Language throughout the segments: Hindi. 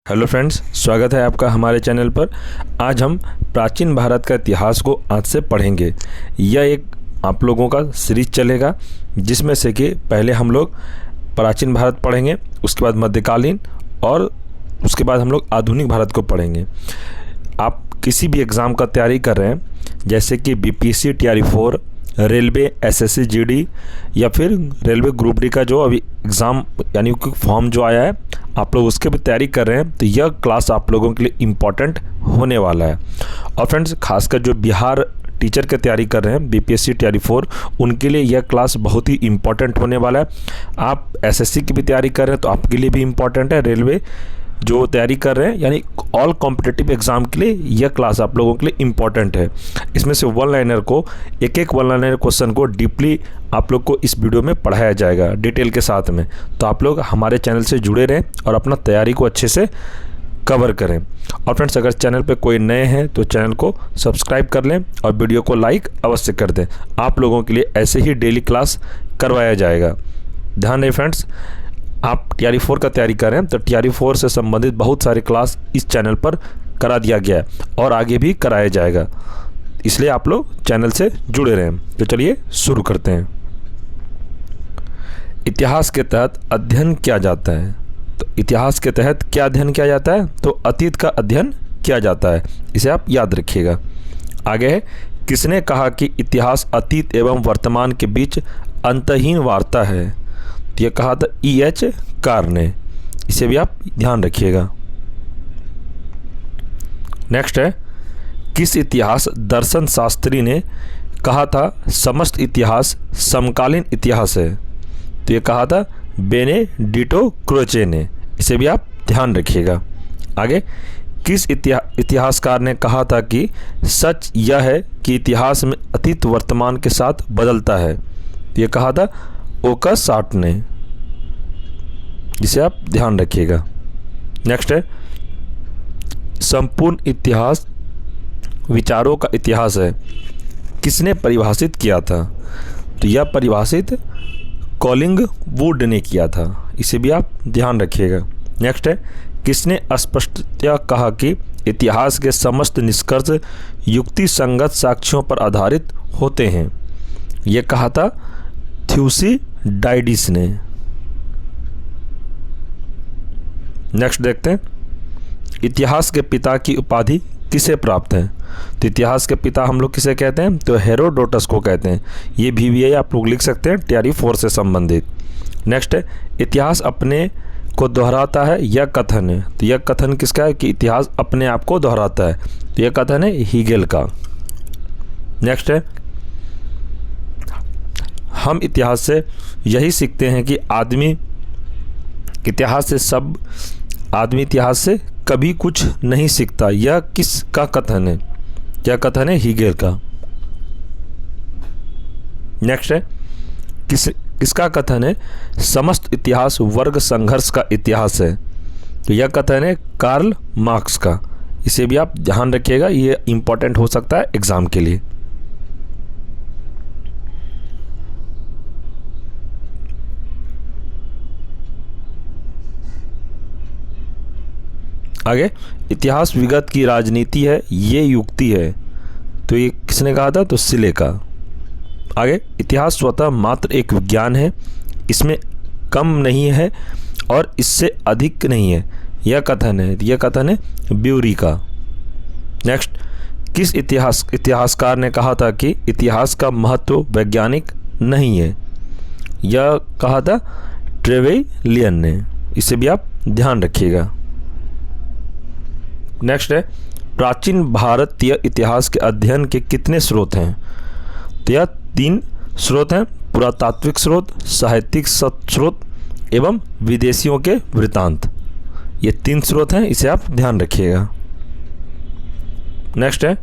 हेलो फ्रेंड्स, स्वागत है आपका हमारे चैनल पर। आज हम प्राचीन भारत का इतिहास को आज से पढ़ेंगे। यह एक आप लोगों का सीरीज चलेगा जिसमें से कि पहले हम लोग प्राचीन भारत पढ़ेंगे, उसके बाद मध्यकालीन और उसके बाद हम लोग आधुनिक भारत को पढ़ेंगे। आप किसी भी एग्ज़ाम का तैयारी कर रहे हैं जैसे कि BPSC TRE 4, railway SSC GD या फिर रेलवे ग्रुप डी का जो अभी एग्ज़ाम यानी कि फॉर्म जो आया है, आप लोग उसके भी तैयारी कर रहे हैं तो यह क्लास आप लोगों के लिए इम्पॉर्टेंट होने वाला है। और फ्रेंड्स, खासकर जो बिहार टीचर की तैयारी कर रहे हैं बीपीएससी टीआरई 4, उनके लिए यह क्लास बहुत ही इम्पॉर्टेंट होने वाला है। आप एसएससी की भी तैयारी कर रहे हैं तो आपके लिए भी इम्पॉर्टेंट है। रेलवे जो तैयारी कर रहे हैं यानी ऑल कॉम्पिटिटिव एग्ज़ाम के लिए यह क्लास आप लोगों के लिए इम्पॉर्टेंट है। इसमें से वन लाइनर को एक वन लाइनर क्वेश्चन को डीपली आप लोग को इस वीडियो में पढ़ाया जाएगा डिटेल के साथ में। तो आप लोग हमारे चैनल से जुड़े रहें और अपना तैयारी को अच्छे से कवर करें। और फ्रेंड्स, अगर चैनल पे कोई नए हैं तो चैनल को सब्सक्राइब कर लें और वीडियो को लाइक अवश्य कर दें। आप लोगों के लिए ऐसे ही डेली क्लास करवाया जाएगा। ध्यान रहे फ्रेंड्स, आप टीआरई 4 का तैयारी कर रहे हैं तो टीआरई 4 से संबंधित बहुत सारे क्लास इस चैनल पर करा दिया गया है और आगे भी कराया जाएगा, इसलिए आप लोग चैनल से जुड़े रहें। तो चलिए शुरू करते हैं। इतिहास के तहत अध्ययन किया जाता है। तो इतिहास के तहत क्या अध्ययन किया जाता है? तो अतीत का अध्ययन किया जाता है। इसे आप याद रखिएगा। आगे है, किसने कहा कि इतिहास अतीत एवं वर्तमान के बीच अंतहीन वार्ता है? तो यह कहा था E.H. कार ने। इसे भी आप ध्यान रखिएगा। नेक्स्ट है, किस इतिहास दर्शन शास्त्री ने कहा था समस्त इतिहास समकालीन इतिहास है? तो ये कहा था बेनेडिक्टो क्रोचे ने। इसे भी आप ध्यान रखिएगा। आगे, किस इतिहासकार ने कहा था कि सच यह है कि इतिहास में अतीत वर्तमान के साथ बदलता है? तो ये कहा था ओकासाट ने। इसे आप ध्यान रखिएगा। नेक्स्ट है, संपूर्ण इतिहास विचारों का इतिहास है, किसने परिभाषित किया था? तो यह परिभाषित कॉलिंगवुड ने किया था। इसे भी आप ध्यान रखिएगा। नेक्स्ट है, किसने स्पष्टतया कहा कि इतिहास के समस्त निष्कर्ष युक्ति संगत साक्ष्यों पर आधारित होते हैं? यह कहा था थ्यूसिडाइडिस ने। नेक्स्ट देखते हैं, इतिहास के पिता की उपाधि किसे प्राप्त है? तो इतिहास के पिता हम लोग किसे कहते हैं? तो हेरोडोटस को कहते हैं। ये भी आप लोग लिख सकते हैं टीआरई 4 से संबंधित। नेक्स्ट है, इतिहास अपने को दोहराता है, यह कथन है। तो यह कथन किसका है कि इतिहास अपने आप को दोहराता है? तो यह कथन है हीगेल का। नेक्स्ट है, हम इतिहास से यही सीखते हैं कि आदमी इतिहास से कभी कुछ नहीं सीखता। यह किसका कथन है? यह कथन है हीगेल का। नेक्स्ट है, किसका कथन है समस्त इतिहास वर्ग संघर्ष का इतिहास है? तो यह कथन है कार्ल मार्क्स का। इसे भी आप ध्यान रखिएगा, ये इंपॉर्टेंट हो सकता है एग्जाम के लिए। आगे, इतिहास विगत की राजनीति है, ये युक्ति है। तो ये किसने कहा था? तो सिले का। आगे, इतिहास स्वतः मात्र एक विज्ञान है, इसमें कम नहीं है और इससे अधिक नहीं है। यह कथन है ब्यूरी का। नेक्स्ट, किस इतिहासकार ने कहा था कि इतिहास का महत्व वैज्ञानिक नहीं है? यह कहा था ट्रेवेलियन ने। इसे भी आप ध्यान रखिएगा। नेक्स्ट है, प्राचीन भारतीय इतिहास के अध्ययन के कितने स्रोत हैं? तो यह 3 स्रोत हैं, पुरातात्विक स्रोत, साहित्यिक स्रोत एवं विदेशियों के वृत्तांत। ये 3 स्रोत हैं, इसे आप ध्यान रखिएगा। नेक्स्ट है,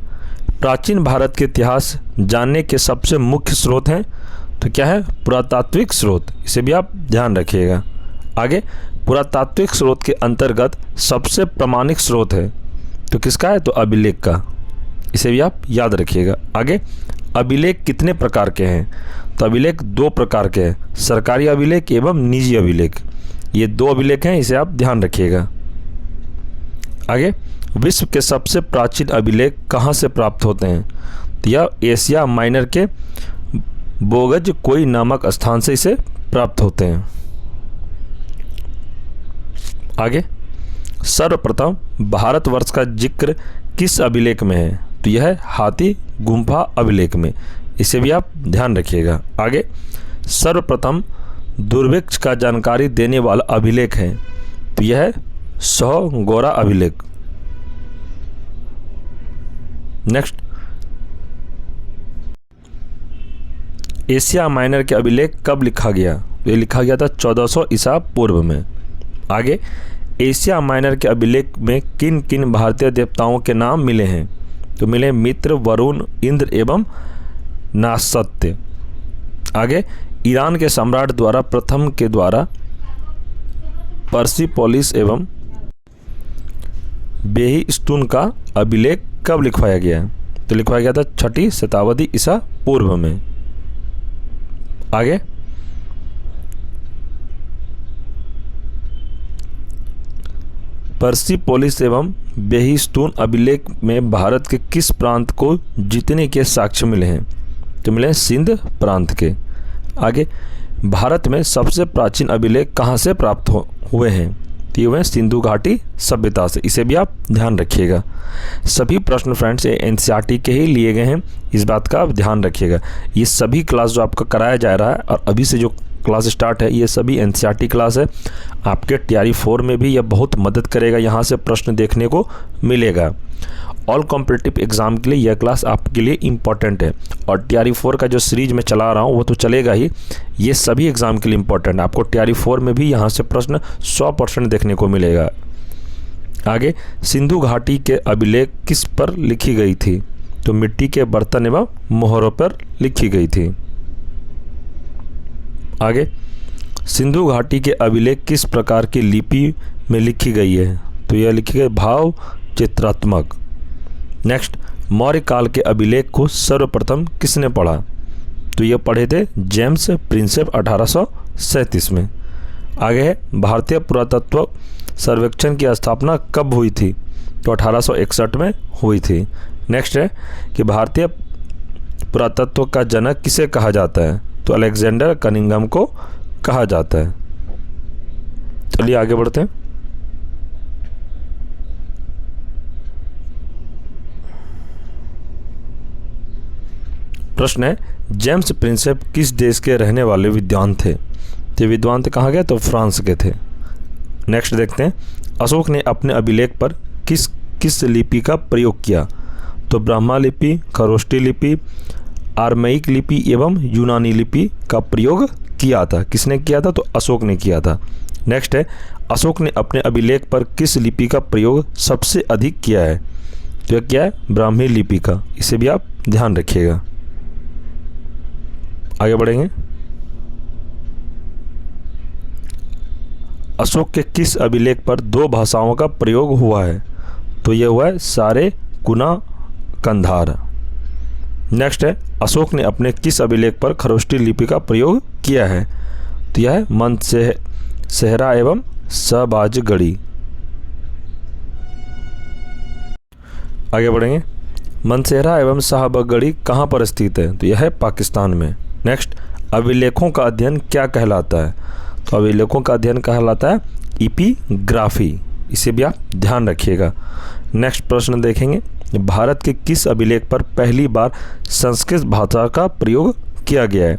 प्राचीन भारत के इतिहास जानने के सबसे मुख्य स्रोत हैं। तो क्या है? पुरातात्विक स्रोत। इसे भी आप ध्यान रखिएगा। आगे, पुरातात्विक स्रोत के अंतर्गत सबसे प्रामाणिक स्रोत है तो किसका है? तो अभिलेख का। इसे भी आप याद रखिएगा। आगे, अभिलेख कितने प्रकार के हैं? तो अभिलेख 2 प्रकार के हैं, सरकारी अभिलेख एवं निजी अभिलेख। ये 2 अभिलेख हैं, इसे आप ध्यान रखिएगा। आगे, विश्व के सबसे प्राचीन अभिलेख कहाँ से प्राप्त होते हैं? तो यह एशिया माइनर के बोगज कोई नामक स्थान से इसे प्राप्त होते हैं। आगे, सर्वप्रथम भारतवर्ष का जिक्र किस अभिलेख में है? तो यह है हाथी गुम्फा अभिलेख में, इसे भी आप ध्यान रखिएगा। आगे, सर्वप्रथम दुर्भिक्ष का जानकारी देने वाला अभिलेख है, तो यह है सौगोरा अभिलेख। नेक्स्ट, एशिया माइनर के अभिलेख कब लिखा गया? तो ये लिखा गया था 1400 ईसा पूर्व में। आगे, एशिया माइनर के अभिलेख में किन किन भारतीय देवताओं के नाम मिले हैं? तो मिले मित्र, वरुण, इंद्र एवं नासत्य। आगे, ईरान के सम्राट द्वारा प्रथम के द्वारा पर्सिपोलिस एवं बेहिस्टून का अभिलेख कब लिखवाया गया? तो लिखवाया गया था 6ठी शताब्दी ईसा पूर्व में। आगे, पर्सिपोलिस एवं बेहिस्टून अभिलेख में भारत के किस प्रांत को जीतने के साक्ष्य मिले हैं? तो मिले सिंध प्रांत के। आगे, भारत में सबसे प्राचीन अभिलेख कहाँ से प्राप्त हुए हैं? तो ये हुए सिंधु घाटी सभ्यता से, इसे भी आप ध्यान रखिएगा। सभी प्रश्न फ्रेंड्स ये एनसीईआरटी के ही लिए गए हैं, इस बात का आप ध्यान रखिएगा। ये सभी क्लास जो आपका कराया जा रहा है और अभी से जो क्लास स्टार्ट है, ये सभी एनसीईआरटी क्लास है। आपके टीआरई 4 में भी यह बहुत मदद करेगा, यहाँ से प्रश्न देखने को मिलेगा। ऑल कॉम्पिटिटिव एग्ज़ाम के लिए यह क्लास आपके लिए इम्पॉर्टेंट है, और टीआरई 4 का जो सीरीज मैं चला रहा हूँ वो तो चलेगा ही, ये सभी एग्ज़ाम के लिए इम्पॉर्टेंट है। आपको टीआरई 4 में भी यहाँ से प्रश्न 100% देखने को मिलेगा। आगे, सिंधु घाटी के अभिलेख किस पर लिखी गई थी? तो मिट्टी के बर्तन एवं मोहरों पर लिखी गई थी। आगे, सिंधु घाटी के अभिलेख किस प्रकार की लिपि में लिखी गई है? तो यह लिखी गई भाव चित्रात्मक। नेक्स्ट, मौर्य काल के अभिलेख को सर्वप्रथम किसने पढ़ा? तो ये पढ़े थे जेम्स प्रिंसेप 1837 में। आगे है, भारतीय पुरातत्व सर्वेक्षण की स्थापना कब हुई थी? तो 1861 में हुई थी। नेक्स्ट है कि भारतीय पुरातत्व का जनक किसे कहा जाता है? तो अलेक्जेंडर कनिंघम को कहा जाता है। चलिए आगे बढ़ते हैं। प्रश्न है, जेम्स प्रिंसेप किस देश के रहने वाले विद्वान थे? तो विद्वान कहाँ गए? तो फ्रांस के थे। नेक्स्ट देखते हैं, अशोक ने अपने अभिलेख पर किस किस लिपि का प्रयोग किया? तो ब्राह्मा लिपि, खरोष्टी लिपि, आर्मेइक लिपि एवं यूनानी लिपि का प्रयोग किया था। किसने किया था? तो अशोक ने किया था। नेक्स्ट है, अशोक ने अपने अभिलेख पर किस लिपि का प्रयोग सबसे अधिक किया है? तो यह क्या है? ब्राह्मी लिपि का, इसे भी आप ध्यान रखिएगा। आगे बढ़ेंगे, अशोक के किस अभिलेख पर 2 भाषाओं का प्रयोग हुआ है? तो यह हुआ है सारे कुना कंधार। नेक्स्ट है, अशोक ने अपने किस अभिलेख पर खरोष्टी लिपि का प्रयोग किया है? तो यह है मंदसेहरा एवं शहबाजगढ़ी। आगे बढ़ेंगे, मंदसेहरा एवं शहबाजगढ़ी कहाँ पर स्थित है? तो यह है पाकिस्तान में। नेक्स्ट, अभिलेखों का अध्ययन क्या कहलाता है? तो अभिलेखों का अध्ययन कहलाता है एपिग्राफी, इसे भी आप ध्यान रखिएगा। नेक्स्ट प्रश्न देखेंगे, भारत के किस अभिलेख पर पहली बार संस्कृत भाषा का प्रयोग किया गया है?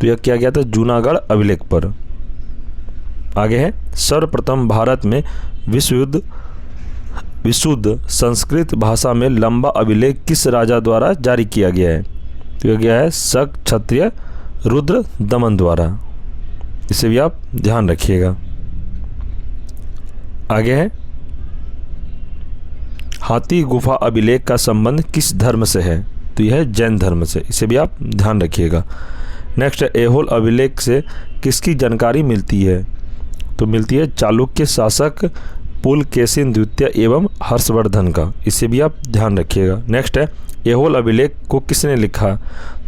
तो यह किया गया था जूनागढ़ अभिलेख पर। आगे है, सर्वप्रथम भारत में विशुद्ध संस्कृत भाषा में लंबा अभिलेख किस राजा द्वारा जारी किया गया है? तो यह गया है शक क्षत्रिय रुद्र दमन द्वारा, इसे भी आप ध्यान रखिएगा। आगे है, हाथी गुफा अभिलेख का संबंध किस धर्म से है? तो यह है जैन धर्म से, इसे भी आप ध्यान रखिएगा। नेक्स्ट, ऐहोल अभिलेख से किसकी जानकारी मिलती है? तो मिलती है चालुक्य शासक पुलकेशिन द्वितीय एवं हर्षवर्धन का, इसे भी आप ध्यान रखिएगा। नेक्स्ट है, ऐहोल अभिलेख को किसने लिखा?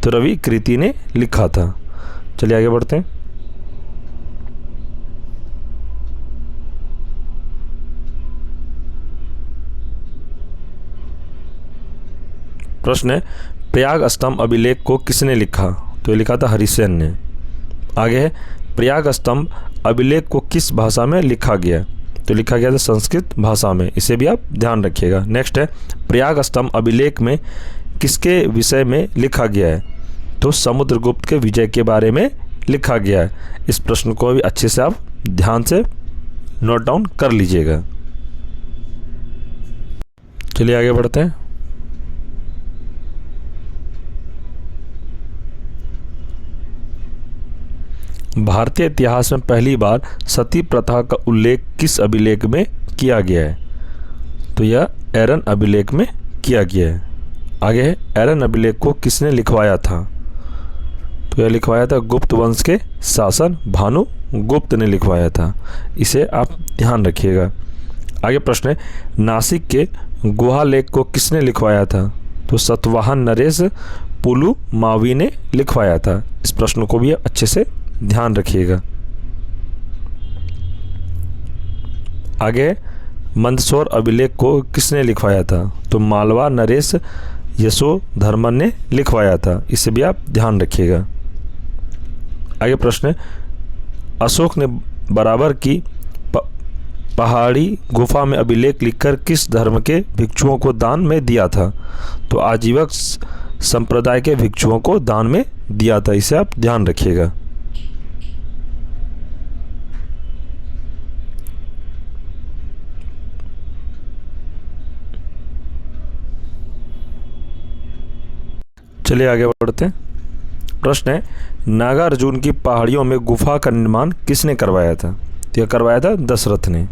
तो रवि कृति ने लिखा था। चलिए आगे बढ़ते हैं। प्रश्न है, प्रयाग स्तंभ अभिलेख को किसने लिखा? तो ये लिखा था हरिसेन ने। आगे है, प्रयाग स्तंभ अभिलेख को किस भाषा में लिखा गया? तो लिखा गया था संस्कृत भाषा में। इसे भी आप ध्यान रखिएगा। नेक्स्ट है, प्रयाग स्तंभ अभिलेख में किसके विषय में लिखा गया है? तो समुद्रगुप्त के विजय के बारे में लिखा गया है। इस प्रश्न को भी अच्छे से आप ध्यान से नोट डाउन कर लीजिएगा। चलिए आगे बढ़ते हैं। भारतीय इतिहास में पहली बार सती प्रथा का उल्लेख किस अभिलेख में किया गया है? तो यह एरन अभिलेख में किया गया है। आगे है, एरन अभिलेख को किसने लिखवाया था? तो यह लिखवाया था गुप्त वंश के शासक भानु गुप्त ने लिखवाया था। इसे आप ध्यान रखिएगा। आगे प्रश्न है, नासिक के गुहा लेख को किसने लिखवाया था? तो सतवाहन नरेश पुलुमावी ने लिखवाया था। इस प्रश्न को भी अच्छे से ध्यान रखिएगा। आगे, मंदसौर अभिलेख को किसने लिखवाया था? तो मालवा नरेश यशोधर्मन ने लिखवाया था। इसे भी आप ध्यान रखिएगा। आगे प्रश्न है, अशोक ने बराबर की पहाड़ी गुफा में अभिलेख लिखकर किस धर्म के भिक्षुओं को दान में दिया था? तो आजीवक संप्रदाय के भिक्षुओं को दान में दिया था। इसे आप ध्यान रखिएगा। चलिए आगे बढ़ते हैं। प्रश्न है, नागार्जुन की पहाड़ियों में गुफा का निर्माण किसने करवाया था? तो यह करवाया था दशरथ ने।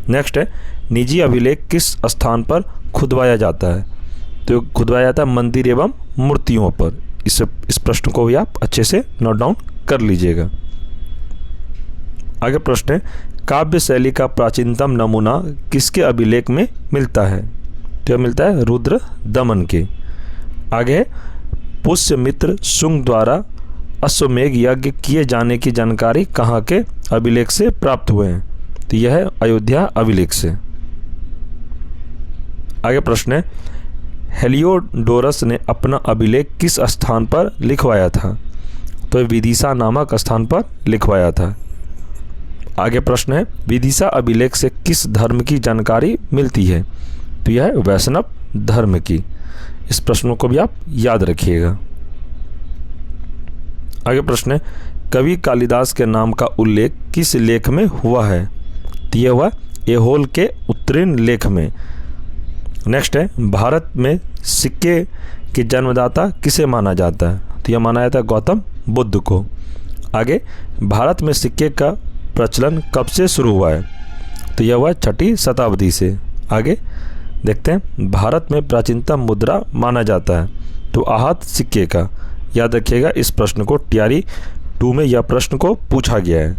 नेक्स्ट है, निजी अभिलेख किस स्थान पर खुदवाया जाता है? तो खुदवाया जाता है मंदिर एवं मूर्तियों पर। इस प्रश्न को भी आप अच्छे से नोट डाउन कर लीजिएगा। आगे प्रश्न है, काव्य शैली का प्राचीनतम नमूना किसके अभिलेख में मिलता है? तो यह मिलता है रुद्र दमन के। आगे, पुष्यमित्र शुंग द्वारा अश्वमेघ यज्ञ किए जाने की जानकारी कहाँ के अभिलेख से प्राप्त हुए हैं? तो यह है अयोध्या अभिलेख से। आगे प्रश्न है, हेलियोडोरस ने अपना अभिलेख किस स्थान पर लिखवाया था? तो विदिशा नामक स्थान पर लिखवाया था। आगे प्रश्न है, विदिशा अभिलेख से किस धर्म की जानकारी मिलती है? तो यह है वैष्णव धर्म की। इस प्रश्नों को भी आप याद रखिएगा। आगे प्रश्न है, कवि कालिदास के नाम का उल्लेख किस लेख में हुआ है? तो यह हुआ ऐहोल के उत्तीर्ण लेख में। नेक्स्ट है, भारत में सिक्के के जन्मदाता किसे माना जाता है? तो यह माना जाता है गौतम बुद्ध को। आगे, भारत में सिक्के का प्रचलन कब से शुरू हुआ है? तो यह हुआ 6वीं शताब्दी से। आगे देखते हैं, भारत में प्राचीनतम मुद्रा माना जाता है तो आहत सिक्के का। याद रखिएगा, इस प्रश्न को टीआरई 2 में यह प्रश्न को पूछा गया है।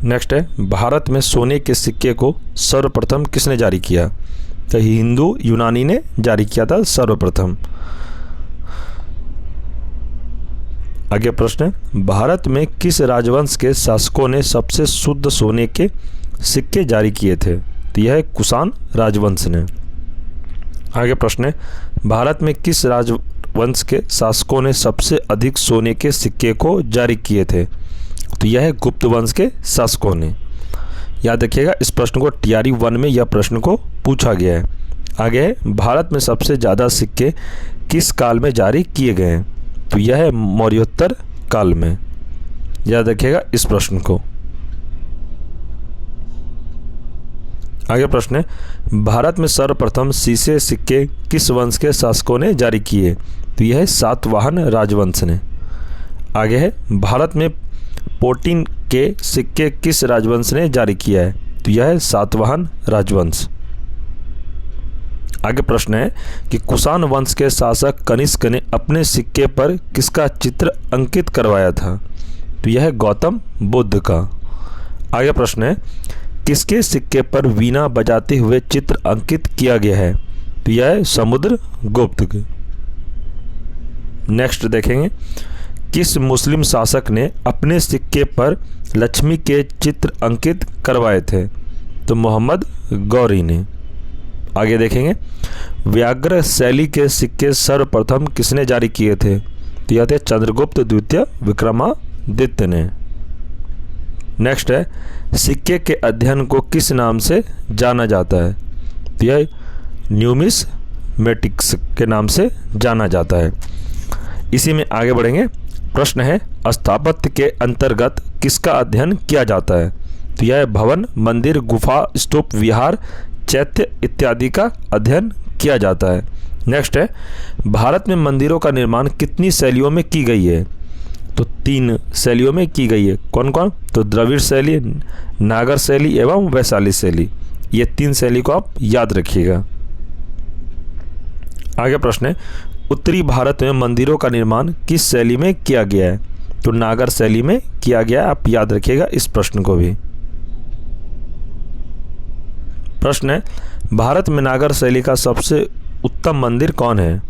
नेक्स्ट है, भारत में सोने के सिक्के को सर्वप्रथम किसने जारी किया? तो हिंदू यूनानी ने जारी किया था सर्वप्रथम। आगे प्रश्न है, भारत में किस राजवंश के शासकों ने सबसे शुद्ध सोने के सिक्के जारी किए थे? तो यह है कुषाण राजवंश ने। आगे प्रश्न है, भारत में किस राजवंश के शासकों ने सबसे अधिक सोने के सिक्के को जारी किए थे? तो यह है गुप्त वंश के शासकों ने। याद रखिएगा, इस प्रश्न को टीआरई 1 में यह प्रश्न को पूछा गया है। आगे है, भारत में सबसे ज़्यादा सिक्के किस काल में जारी किए गए हैं? तो यह है मौर्योत्तर काल में। याद रखिएगा इस प्रश्न को। आगे प्रश्न है, भारत में सर्वप्रथम सीसे सिक्के किस वंश के शासकों ने जारी किए? तो यह है सातवाहन राजवंश ने। आगे है, भारत में पोटिन के सिक्के किस राजवंश ने जारी किया है? तो यह है सातवाहन राजवंश। आगे प्रश्न है कि कुषाण वंश के शासक कनिष्क ने अपने सिक्के पर किसका चित्र अंकित करवाया था? तो यह है गौतम बुद्ध का। आगे प्रश्न है, किसके सिक्के पर वीणा बजाते हुए चित्र अंकित किया गया है? तो यह है समुद्रगुप्त के। नेक्स्ट देखेंगे, किस मुस्लिम शासक ने अपने सिक्के पर लक्ष्मी के चित्र अंकित करवाए थे? तो मोहम्मद गौरी ने। आगे देखेंगे, व्याघ्र शैली के सिक्के सर्वप्रथम किसने जारी किए थे? तो यह थे चंद्रगुप्त द्वितीय विक्रमादित्य ने। नेक्स्ट है, सिक्के के अध्ययन को किस नाम से जाना जाता है? तो यह न्यूमिस्मेटिक्स के नाम से जाना जाता है। इसी में आगे बढ़ेंगे। प्रश्न है, स्थापत्य के अंतर्गत किसका अध्ययन किया जाता है? तो यह भवन, मंदिर, गुफा, स्तूप, विहार, चैत्य इत्यादि का अध्ययन किया जाता है। नेक्स्ट है, भारत में मंदिरों का निर्माण कितनी शैलियों में की गई है? तो 3 शैलियों में की गई है। कौन कौन? तो द्रविड़ शैली, नागर शैली एवं वैशाली शैली। ये 3 शैली को आप याद रखिएगा। आगे प्रश्न है, उत्तरी भारत में मंदिरों का निर्माण किस शैली में किया गया है? तो नागर शैली में किया गया है। आप याद रखिएगा इस प्रश्न को भी। प्रश्न है, भारत में नागर शैली का सबसे उत्तम मंदिर कौन है?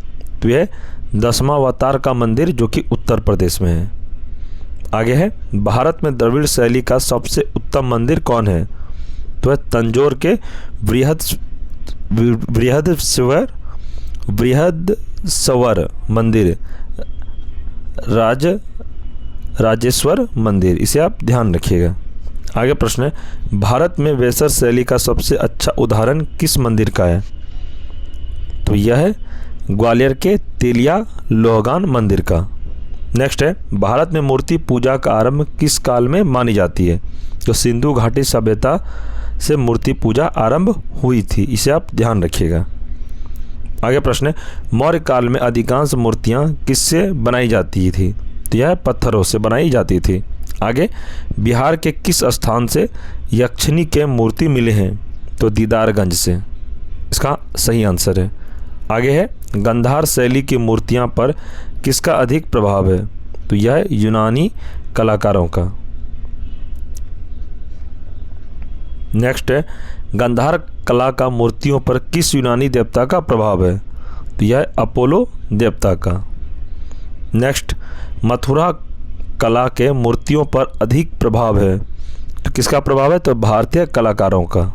तो यह 10वां अवतार का मंदिर जो कि उत्तर प्रदेश में है। आगे है, भारत में द्रविड़ शैली का सबसे उत्तम मंदिर कौन है? तो है तंजौर के बृहदीश्वर मंदिर, राजेश्वर मंदिर। इसे आप ध्यान रखिएगा। आगे प्रश्न है, भारत में वेसर शैली का सबसे अच्छा उदाहरण किस मंदिर का है? तो यह है ग्वालियर के तेलिया लोहगान मंदिर का। नेक्स्ट है, भारत में मूर्ति पूजा का आरंभ किस काल में मानी जाती है? तो सिंधु घाटी सभ्यता से मूर्ति पूजा आरंभ हुई थी। इसे आप ध्यान रखिएगा। आगे प्रश्न है, मौर्य काल में अधिकांश मूर्तियां किससे बनाई जाती थी? तो यह पत्थरों से बनाई जाती थी। आगे, बिहार के किस स्थान से यक्षिणी के मूर्ति मिले हैं? तो दीदारगंज से इसका सही आंसर है। आगे है, गंधार शैली की मूर्तियां पर किसका अधिक प्रभाव है? तो यह यूनानी कलाकारों का। नेक्स्ट है, गंधार कला का मूर्तियों पर किस यूनानी देवता का प्रभाव है? तो यह अपोलो देवता का। नेक्स्ट, मथुरा कला के मूर्तियों पर अधिक प्रभाव है। तो किसका प्रभाव है? तो भारतीय कलाकारों का।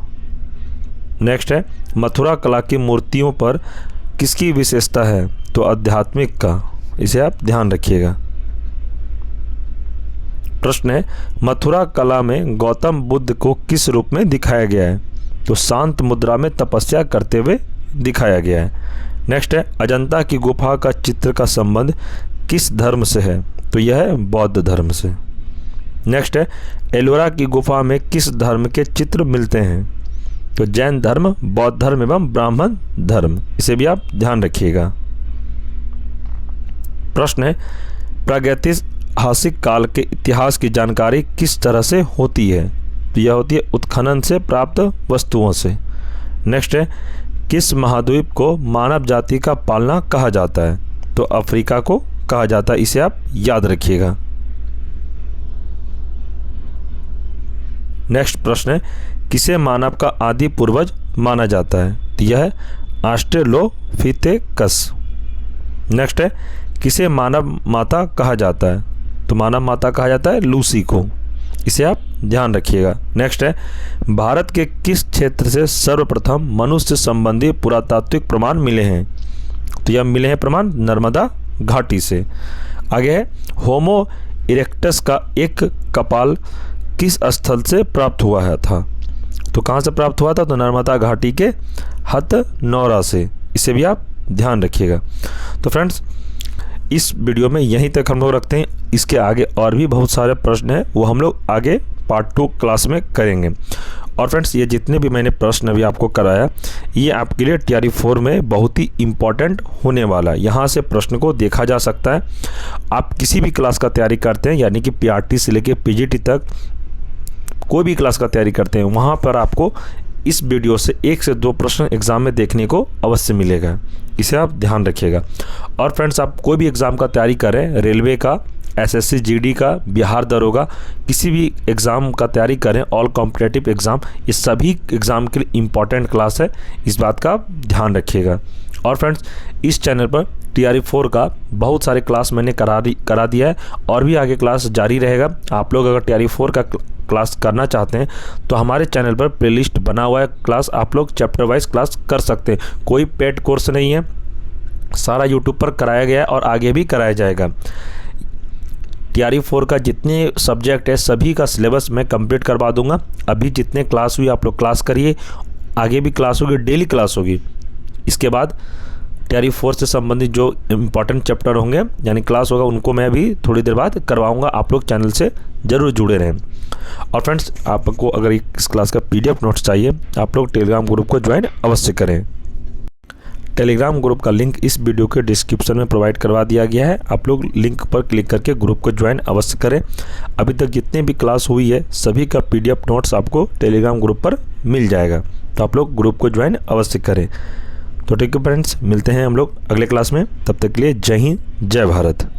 नेक्स्ट है, मथुरा कला की मूर्तियों पर किसकी विशेषता है? तो आध्यात्मिक का। इसे आप ध्यान रखिएगा। प्रश्न है, मथुरा कला में गौतम बुद्ध को किस रूप में दिखाया गया है? तो शांत मुद्रा में तपस्या करते हुए दिखाया गया है। नेक्स्ट है, अजंता की गुफा का चित्र का संबंध किस धर्म से है? तो यह है बौद्ध धर्म से। नेक्स्ट है, एलोरा की गुफा में किस धर्म के चित्र मिलते हैं? तो जैन धर्म, बौद्ध धर्म एवं ब्राह्मण धर्म। इसे भी आप ध्यान रखिएगा। प्रश्न है, प्रागैतिहासिक काल के इतिहास की जानकारी किस तरह से होती है? तो यह होती है उत्खनन से प्राप्त वस्तुओं से। नेक्स्ट है, किस महाद्वीप को मानव जाति का पालना कहा जाता है? तो अफ्रीका को कहा जाता है। इसे आप याद रखिएगा। नेक्स्ट प्रश्न है, किसे मानव का आदि पूर्वज माना जाता है? तो यह है ऑस्ट्रेलोपिथेकस। नेक्स्ट है, किसे मानव माता कहा जाता है? तो मानव माता कहा जाता है लूसी को। इसे आप ध्यान रखिएगा। नेक्स्ट है, भारत के किस क्षेत्र से सर्वप्रथम मनुष्य संबंधी पुरातात्विक प्रमाण मिले हैं? तो यह मिले हैं प्रमाण नर्मदा घाटी से। आगे है, होमो इरेक्टस का एक कपाल किस स्थल से प्राप्त हुआ है था? तो कहाँ से प्राप्त हुआ था? तो नर्मदा घाटी के हथनौरा से। इसे भी आप ध्यान रखिएगा। तो फ्रेंड्स, इस वीडियो में यहीं तक हम लोग रखते हैं। इसके आगे और भी बहुत सारे प्रश्न हैं, वो हम लोग आगे पार्ट 2 क्लास में करेंगे। और फ्रेंड्स, ये जितने भी मैंने प्रश्न अभी आपको कराया, ये आपके लिए TRE 4 में बहुत ही इम्पॉर्टेंट होने वाला है। यहाँ से प्रश्न को देखा जा सकता है। आप किसी भी क्लास का तैयारी करते हैं, यानी कि PRT से लेकर PGT तक कोई भी क्लास का तैयारी करते हैं, वहाँ पर आपको इस वीडियो से 1 से 2 प्रश्न एग्ज़ाम में देखने को अवश्य मिलेगा। इसे आप ध्यान रखिएगा। और फ्रेंड्स, आप कोई भी एग्ज़ाम का तैयारी करें, रेलवे का, SSC GD का, बिहार दरोगा, किसी भी एग्ज़ाम का तैयारी करें, ऑल कॉम्पिटेटिव एग्ज़ाम, ये सभी एग्ज़ाम के लिए इम्पॉर्टेंट क्लास है। इस बात का आप ध्यान रखिएगा। और फ्रेंड्स, इस चैनल पर TRE 4 का बहुत सारे क्लास मैंने करा दिया है, और भी आगे क्लास जारी रहेगा। आप लोग अगर TRE 4 का क्लास करना चाहते हैं तो हमारे चैनल पर प्लेलिस्ट बना हुआ है, क्लास आप लोग चैप्टर वाइज क्लास कर सकते हैं। कोई पेड कोर्स नहीं है, सारा यूट्यूब पर कराया गया है और आगे भी कराया जाएगा। तैयारी 4 का जितने सब्जेक्ट है सभी का सिलेबस मैं कंप्लीट करवा दूंगा। अभी जितने क्लास हुई आप लोग क्लास करिए, आगे भी क्लास होगी, डेली क्लास होगी। इसके बाद तैयारी 4 से संबंधित जो इम्पॉर्टेंट चैप्टर होंगे यानी क्लास होगा उनको मैं भी थोड़ी देर बाद करवाऊंगा। आप लोग चैनल से ज़रूर जुड़े रहें। और फ्रेंड्स, आपको अगर इस क्लास का PDF नोट्स चाहिए आप लोग टेलीग्राम ग्रुप को ज्वाइन अवश्य करें। टेलीग्राम ग्रुप का लिंक इस वीडियो के डिस्क्रिप्शन में प्रोवाइड करवा दिया गया है। आप लोग लिंक पर क्लिक करके ग्रुप को ज्वाइन अवश्य करें। अभी तक जितने भी क्लास हुई है सभी का PDF नोट्स आपको टेलीग्राम ग्रुप पर मिल जाएगा, तो आप लोग ग्रुप को ज्वाइन अवश्य करें। तो ठीक है फ्रेंड्स, मिलते हैं हम लोग अगले क्लास में। तब तक के लिए जय हिंद, जय भारत।